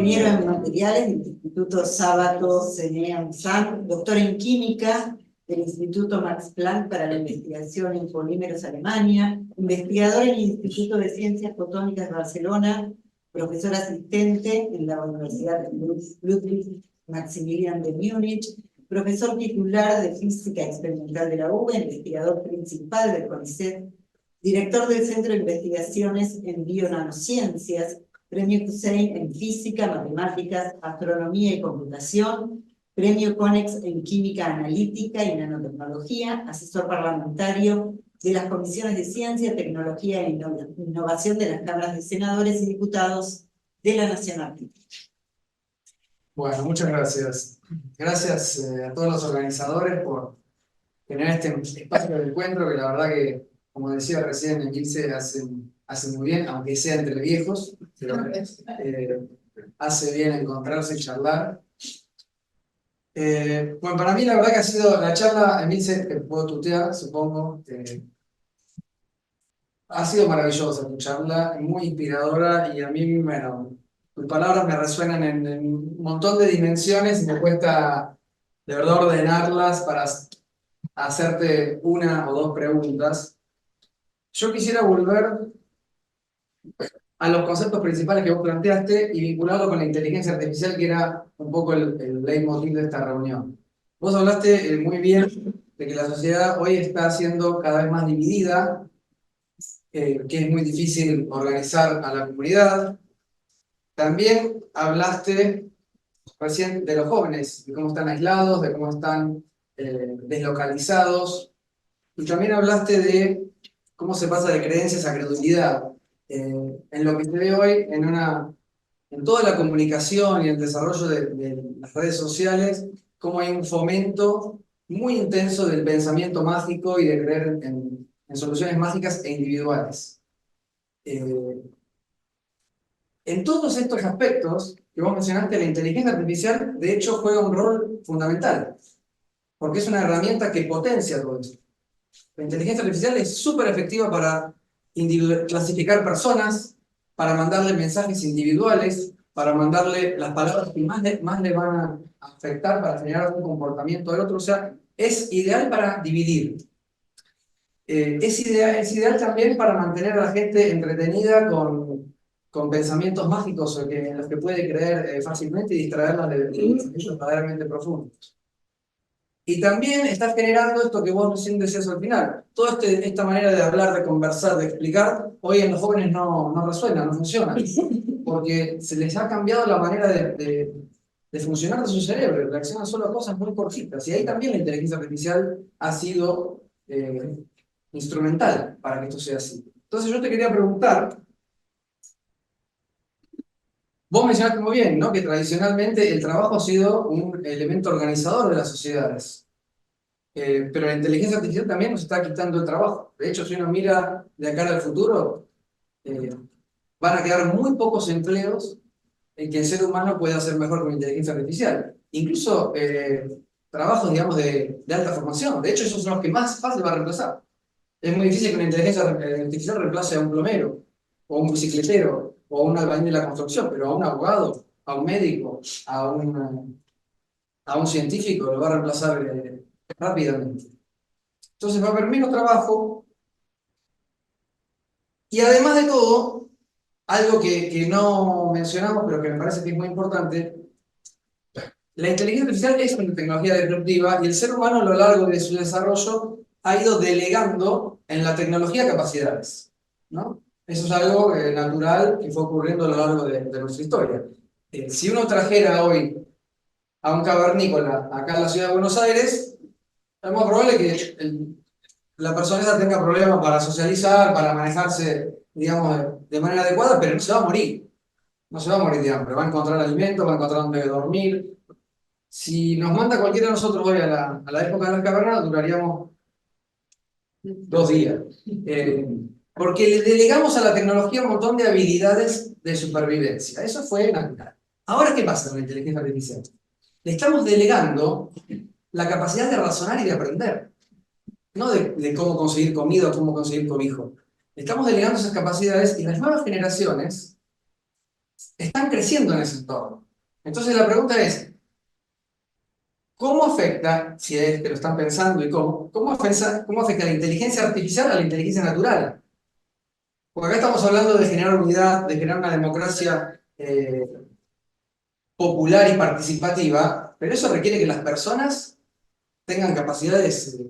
ingeniero en materiales del Instituto Sábato CNE UNSAM, doctor en química del Instituto Max Planck para la investigación en polímeros Alemania, investigador en el Instituto de Ciencias Fotónicas de Barcelona, profesor asistente en la Universidad Ludwig Maximilian de Múnich, profesor titular de Física Experimental de la UBA, investigador principal del CONICET, director del Centro de Investigaciones en Bionanociencias, Premio Hussein en Física, Matemáticas, Astronomía y Computación, Premio CONEX en Química Analítica y Nanotecnología, asesor parlamentario de las Comisiones de Ciencia, Tecnología e Innovación de las Cámaras de Senadores y Diputados de la Nación Argentina. Bueno, muchas gracias. Gracias a todos los organizadores por tener este espacio de encuentro que la verdad que, como decía recién, en Gilce hace muy bien, aunque sea entre viejos, pero hace bien encontrarse y charlar. Bueno, para mí la verdad que ha sido la charla, Emilce, te puedo tutear, supongo. Ha sido maravillosa tu charla, muy inspiradora y a mí, bueno, tus palabras me resuenan en un montón de dimensiones y me cuesta de verdad ordenarlas para hacerte una o dos preguntas. Yo quisiera volver a los conceptos principales que vos planteaste y vincularlo con la inteligencia artificial, que era un poco el leitmotiv de esta reunión. Vos hablaste muy bien de que la sociedad hoy está siendo cada vez más dividida, que es muy difícil organizar a la comunidad. También hablaste recién de los jóvenes, de cómo están aislados, de cómo están deslocalizados. Y también hablaste de cómo se pasa de creencias a credulidad. En lo que se ve hoy en toda la comunicación y el desarrollo de las redes sociales, cómo hay un fomento muy intenso del pensamiento mágico y de creer en soluciones mágicas e individuales. En todos estos aspectos que vos mencionaste, la inteligencia artificial de hecho juega un rol fundamental, porque es una herramienta que potencia todo esto. La inteligencia artificial es súper efectiva para clasificar personas, para mandarle mensajes individuales, para mandarle las palabras que más le van a afectar para generar un comportamiento del otro. O sea, es ideal para dividir. Es ideal también para mantener a la gente entretenida con pensamientos mágicos en los que puede creer fácilmente y distraerla de pensamientos verdaderamente profundos. Y también está generando esto que vos recién decías al final. Toda esta manera de hablar, de conversar, de explicar, hoy en los jóvenes no resuena, no funciona. Porque se les ha cambiado la manera de funcionar de su cerebro. Reaccionan solo a cosas muy cortitas. Y ahí también la inteligencia artificial ha sido instrumental para que esto sea así. Entonces yo te quería preguntar, vos mencionaste muy bien, ¿no?, que tradicionalmente el trabajo ha sido un elemento organizador de las sociedades. Pero la inteligencia artificial también nos está quitando el trabajo. De hecho, si uno mira de acá al futuro, van a quedar muy pocos empleos en que el ser humano pueda hacer mejor con inteligencia artificial. Incluso trabajos, digamos, de alta formación. De hecho, esos son los que más fácil va a reemplazar. Es muy difícil que una inteligencia artificial reemplace a un plomero, o a un bicicletero, o a un albañil de la construcción, pero a un abogado, a un médico, a un científico lo va a reemplazar rápidamente. Entonces va a haber menos trabajo y además de todo, algo que no mencionamos, pero que me parece que es muy importante, la inteligencia artificial es una tecnología disruptiva y el ser humano a lo largo de su desarrollo ha ido delegando en la tecnología capacidades, ¿no? Eso es algo natural que fue ocurriendo a lo largo de nuestra historia. Si uno trajera hoy a un cavernícola acá en la ciudad de Buenos Aires, es más probable que la persona esa tenga problemas para socializar, para manejarse, digamos, de manera adecuada, pero no se va a morir. No se va a morir de hambre. Va a encontrar alimento, va a encontrar donde dormir. Si nos manda cualquiera de nosotros hoy a la época de las cavernas, duraríamos 2 días. Porque le delegamos a la tecnología un montón de habilidades de supervivencia. Eso fue natural. Ahora, ¿qué pasa con la inteligencia artificial? Le estamos delegando la capacidad de razonar y de aprender. No de cómo conseguir comida o cómo conseguir cobijo. Estamos delegando esas capacidades y las nuevas generaciones están creciendo en ese entorno. Entonces la pregunta es, ¿cómo afecta, si es que lo están pensando y cómo afecta la inteligencia artificial a la inteligencia natural? Porque acá estamos hablando de generar unidad, de generar una democracia popular y participativa, pero eso requiere que las personas tengan capacidades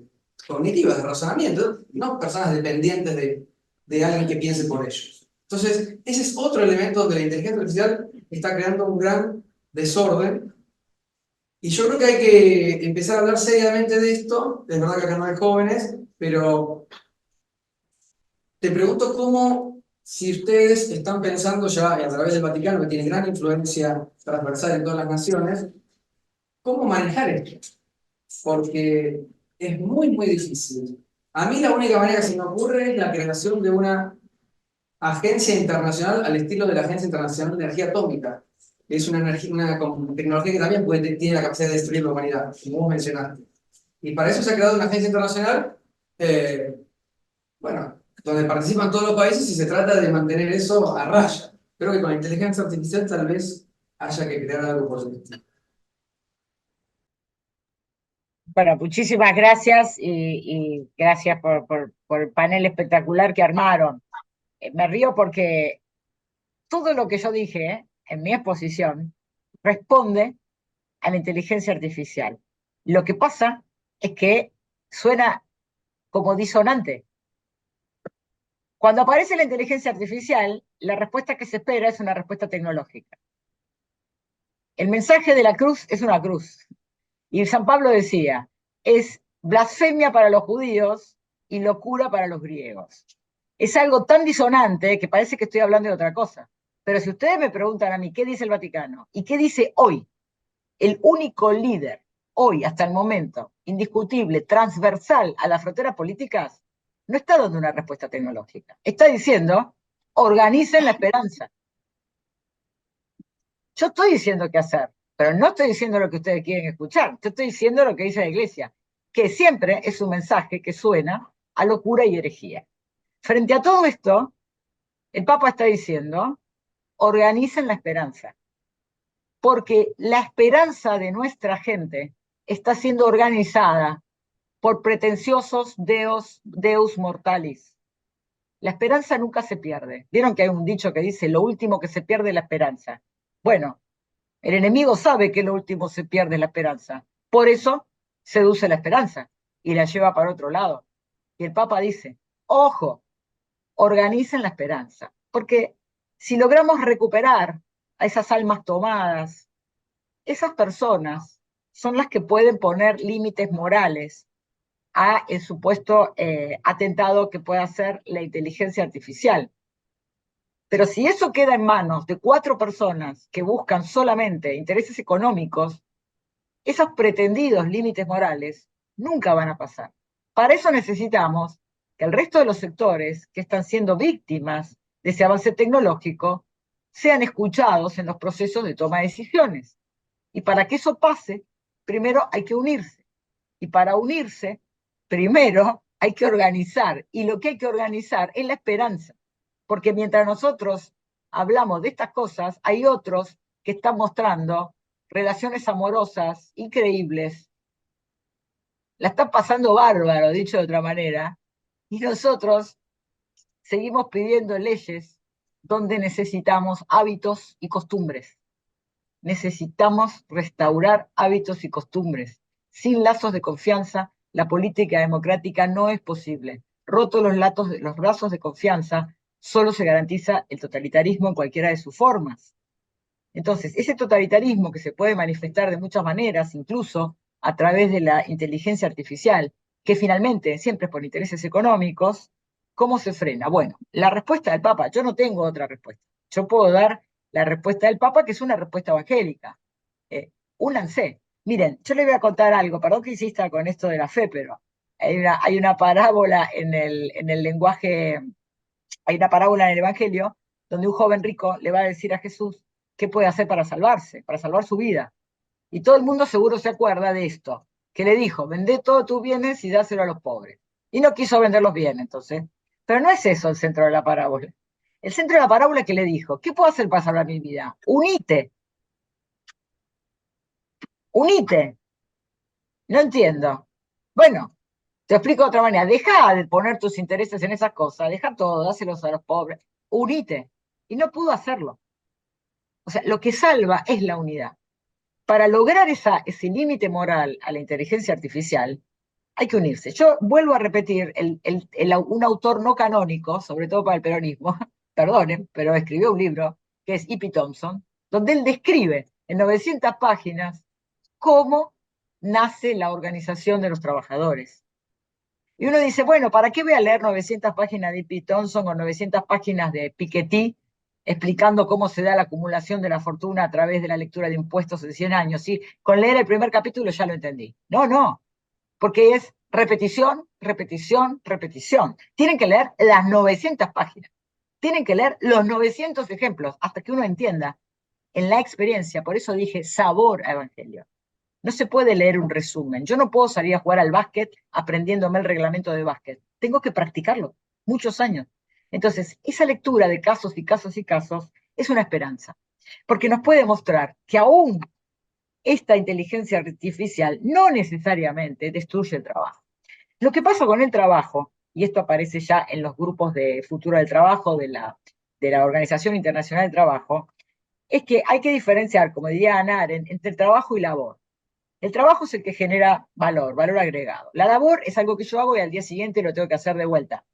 cognitivas de razonamiento, no personas dependientes de alguien que piense por ellos. Entonces, ese es otro elemento donde la inteligencia artificial está creando un gran desorden. Y yo creo que hay que empezar a hablar seriamente de esto. Es verdad que acá no hay jóvenes, pero te pregunto cómo, si ustedes están pensando ya a través del Vaticano, que tiene gran influencia transversal en todas las naciones, cómo manejar esto. Porque es muy, muy difícil. A mí la única manera que se me ocurre es la creación de una agencia internacional al estilo de la Agencia Internacional de Energía Atómica. Es una, tecnología que también tiene la capacidad de destruir la humanidad, como vos mencionaste. Y para eso se ha creado una agencia internacional, eh, bueno, donde participan todos los países y se trata de mantener eso a raya. Creo que con la inteligencia artificial tal vez haya que crear algo por el estilo. Bueno, muchísimas gracias y gracias por el panel espectacular que armaron. Me río porque todo lo que yo dije en mi exposición responde a la inteligencia artificial. Lo que pasa es que suena como disonante. Cuando aparece la inteligencia artificial, la respuesta que se espera es una respuesta tecnológica. El mensaje de la cruz es una cruz. Y San Pablo decía, es blasfemia para los judíos y locura para los griegos. Es algo tan disonante que parece que estoy hablando de otra cosa. Pero si ustedes me preguntan a mí qué dice el Vaticano y qué dice hoy el único líder, hoy hasta el momento, indiscutible, transversal a las fronteras políticas, no está dando una respuesta tecnológica. Está diciendo, organicen la esperanza. Yo estoy diciendo qué hacer, pero no estoy diciendo lo que ustedes quieren escuchar. Yo estoy diciendo lo que dice la Iglesia, que siempre es un mensaje que suena a locura y herejía. Frente a todo esto, el Papa está diciendo, organicen la esperanza, porque la esperanza de nuestra gente está siendo organizada por pretenciosos deus mortalis. La esperanza nunca se pierde. ¿Vieron que hay un dicho que dice, lo último que se pierde es la esperanza? Bueno, el enemigo sabe que lo último se pierde la esperanza. Por eso seduce la esperanza y la lleva para otro lado. Y el Papa dice, ojo, organicen la esperanza. Porque si logramos recuperar a esas almas tomadas, esas personas son las que pueden poner límites morales a el supuesto atentado que pueda hacer la inteligencia artificial. Pero si eso queda en manos de 4 personas que buscan solamente intereses económicos, esos pretendidos límites morales nunca van a pasar. Para eso necesitamos que el resto de los sectores que están siendo víctimas de ese avance tecnológico sean escuchados en los procesos de toma de decisiones. Y para que eso pase, primero hay que unirse. Y para unirse, primero hay que organizar. Y lo que hay que organizar es la esperanza. Porque mientras nosotros hablamos de estas cosas, hay otros que están mostrando relaciones amorosas increíbles. La están pasando bárbaro, dicho de otra manera. Y nosotros seguimos pidiendo leyes donde necesitamos hábitos y costumbres. Necesitamos restaurar hábitos y costumbres. Sin lazos de confianza, la política democrática no es posible. Rotos los lazos de confianza, solo se garantiza el totalitarismo en cualquiera de sus formas. Entonces, ese totalitarismo que se puede manifestar de muchas maneras, incluso a través de la inteligencia artificial, que finalmente siempre es por intereses económicos, ¿cómo se frena? Bueno, la respuesta del Papa, yo no tengo otra respuesta. Yo puedo dar la respuesta del Papa, que es una respuesta evangélica. Únanse. Miren, yo les voy a contar algo, perdón que insista con esto de la fe, pero hay una parábola en el lenguaje, hay una parábola en el Evangelio, donde un joven rico le va a decir a Jesús qué puede hacer para salvarse, para salvar su vida. Y todo el mundo seguro se acuerda de esto, que le dijo, vendé todos tus bienes y dáselo a los pobres. Y no quiso vender los bienes, entonces. Pero no es eso el centro de la parábola. El centro de la parábola que le dijo, ¿qué puedo hacer para salvar mi vida? Unite. Unite. No entiendo. Bueno, te explico de otra manera. Deja de poner tus intereses en esas cosas, deja todo, dáselos a los pobres. Unite. Y no pudo hacerlo. O sea, lo que salva es la unidad. Para lograr ese límite moral a la inteligencia artificial, hay que unirse. Yo vuelvo a repetir, un autor no canónico, sobre todo para el peronismo, perdonen, pero escribió un libro, que es E.P. Thompson, donde él describe en 900 páginas cómo nace la organización de los trabajadores. Y uno dice, bueno, ¿para qué voy a leer 900 páginas de E.P. Thompson o 900 páginas de Piketty explicando cómo se da la acumulación de la fortuna a través de la lectura de impuestos en 100 años? ¿Sí? Con leer el primer capítulo ya lo entendí. No, no, porque es repetición, repetición, repetición. Tienen que leer las 900 páginas. Tienen que leer los 900 ejemplos hasta que uno entienda en la experiencia. Por eso dije sabor a evangelio. No se puede leer un resumen. Yo no puedo salir a jugar al básquet aprendiéndome el reglamento de básquet. Tengo que practicarlo muchos años. Entonces, esa lectura de casos y casos y casos es una esperanza, porque nos puede mostrar que aún esta inteligencia artificial no necesariamente destruye el trabajo. Lo que pasa con el trabajo, y esto aparece ya en los grupos de futuro del trabajo de la Organización Internacional del Trabajo, es que hay que diferenciar, como diría Hannah Arendt, entre trabajo y labor. El trabajo es el que genera valor agregado. La labor es algo que yo hago y al día siguiente lo tengo que hacer de vuelta.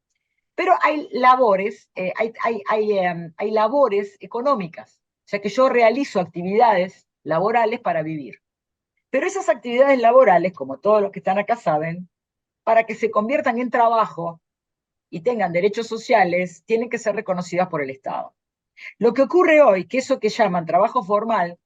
Pero hay labores, hay labores económicas, o sea que yo realizo actividades laborales para vivir. Pero esas actividades laborales, como todos los que están acá saben, para que se conviertan en trabajo y tengan derechos sociales, tienen que ser reconocidas por el Estado. Lo que ocurre hoy, que eso que llaman trabajo formal,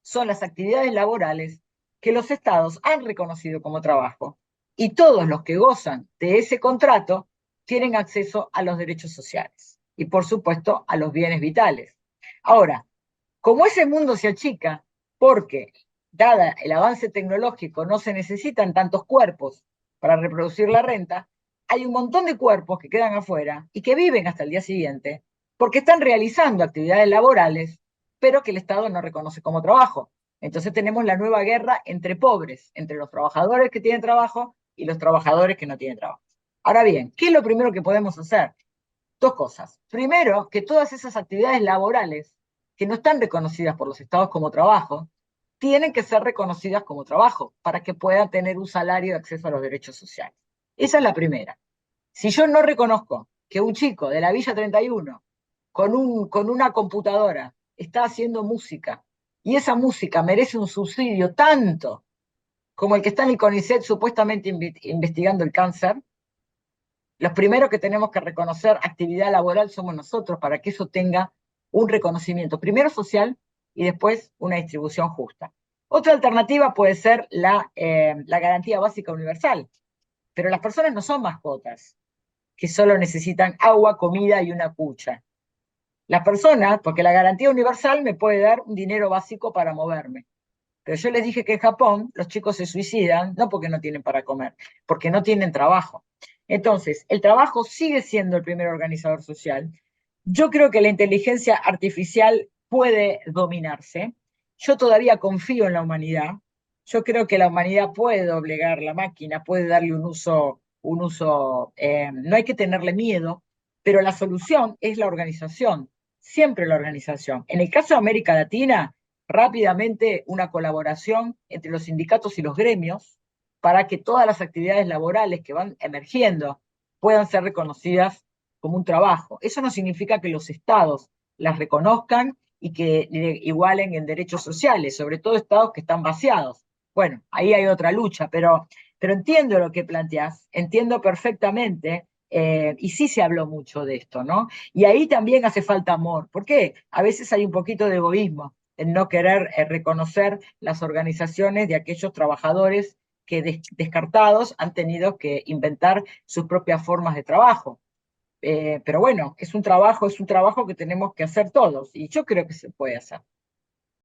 son las actividades laborales que los estados han reconocido como trabajo. Y todos los que gozan de ese contrato tienen acceso a los derechos sociales y, por supuesto, a los bienes vitales. Ahora, como ese mundo se achica, porque, dada el avance tecnológico, no se necesitan tantos cuerpos para reproducir la renta, hay un montón de cuerpos que quedan afuera y que viven hasta el día siguiente porque están realizando actividades laborales, pero que el Estado no reconoce como trabajo. Entonces tenemos la nueva guerra entre pobres, entre los trabajadores que tienen trabajo y los trabajadores que no tienen trabajo. Ahora bien, ¿qué es lo primero que podemos hacer? Dos cosas. Primero, que todas esas actividades laborales que no están reconocidas por los estados como trabajo, tienen que ser reconocidas como trabajo para que puedan tener un salario de acceso a los derechos sociales. Esa es la primera. Si yo no reconozco que un chico de la Villa 31 con una computadora está haciendo música y esa música merece un subsidio tanto como el que está en el CONICET supuestamente investigando el cáncer, los primeros que tenemos que reconocer actividad laboral somos nosotros para que eso tenga un reconocimiento, primero social y después una distribución justa. Otra alternativa puede ser la garantía básica universal, pero las personas no son mascotas que solo necesitan agua, comida y una cucha. Las personas, porque la garantía universal me puede dar un dinero básico para moverme. Pero yo les dije que en Japón los chicos se suicidan no porque no tienen para comer, porque no tienen trabajo. Entonces, el trabajo sigue siendo el primer organizador social. Yo creo que la inteligencia artificial puede dominarse. Yo todavía confío en la humanidad. Yo creo que la humanidad puede doblegar la máquina, puede darle un uso, no hay que tenerle miedo, pero la solución es la organización, siempre la organización. En el caso de América Latina, rápidamente una colaboración entre los sindicatos y los gremios para que todas las actividades laborales que van emergiendo puedan ser reconocidas como un trabajo. Eso no significa que los estados las reconozcan y que igualen en derechos sociales, sobre todo estados que están vaciados. Bueno, ahí hay otra lucha, pero entiendo lo que planteás, entiendo perfectamente, y sí se habló mucho de esto, ¿no? Y ahí también hace falta amor. ¿Por qué? A veces hay un poquito de egoísmo en no querer reconocer las organizaciones de aquellos trabajadores que descartados han tenido que inventar sus propias formas de trabajo. Pero bueno, es un trabajo que tenemos que hacer todos y yo creo que se puede hacer.